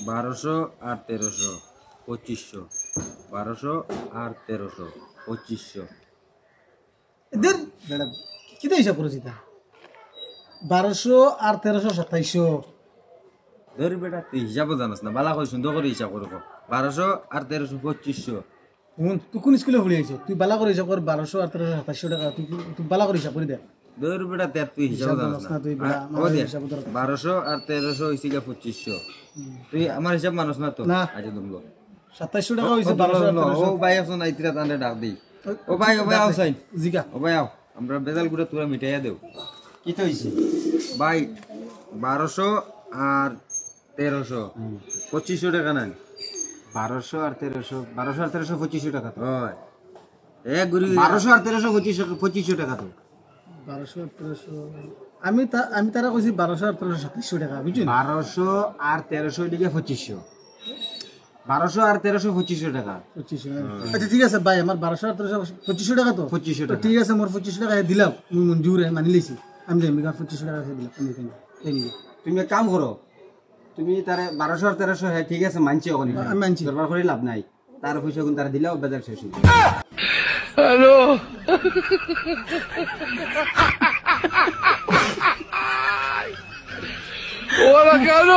1200 আর 1300 2500 1200 আর 1300 2500 এদের বেড়া কি দিয়ে হিসাব করেছি তা 1200 আর 1300 2700 ধর বেটা তুই হিসাবও জানাস না বালা করে সুন্দর করে হিসাব করো 1200 আর 1300 2500 তুই কোন স্কুলে পড়ে আইছ তুই বালা করে হিসাব কর 1200 আর 1300 2700 টাকা তুই বালা করে হিসাব করে দে ধর বেটা তুই হিসাবও জানাস না তুই বেড়া ও দে 1200 আর 1300 হইছে গা 2500 তুই আমার হিসাব মানুষ না তো আচ্ছা তুমি 2700 টাকা হইছে 1200 ও ভাই এখন আইতিরা তান্ডে ডাক দেই ও ভাই আউসাইন জিগা ও ভাই আও আমরা বেজাল গুড়া তোরা মিটাইয়া দেও কি তো হইছে ভাই 1200 আর 1300 2500 টাকা নেন 1200 আর 1300 2500 টাকা তো হয় এক গুড়ি 1200 আর 1300 2500 টাকা তো 1200 আর 1300 আমি তারা কইছি 1200 আর 1300 2700 টাকা বুঝছেন 1200 আর 1300 দিকে 2500 1200 আর 1300 2500 টাকা 2500 আচ্ছা ঠিক আছে ভাই আমার 1200 আর 1300 2500 টাকা তো 2500 টাকা ঠিক আছে মোর 2500 টাকা দিলাম মুই মঞ্জুর মানি লইছি আমি দেমিগা 2500 টাকা দিলাম আমি তুমি এক কাম করো তুমি তারে 1200 আর 1300 হ্যাঁ ঠিক আছে মানছি ওখানে আমি মানছি দরবার করে লাভ নাই তার পয়সা কোন তারা দিলাও বাজার শেষ হইছে হ্যালো ওরা কেন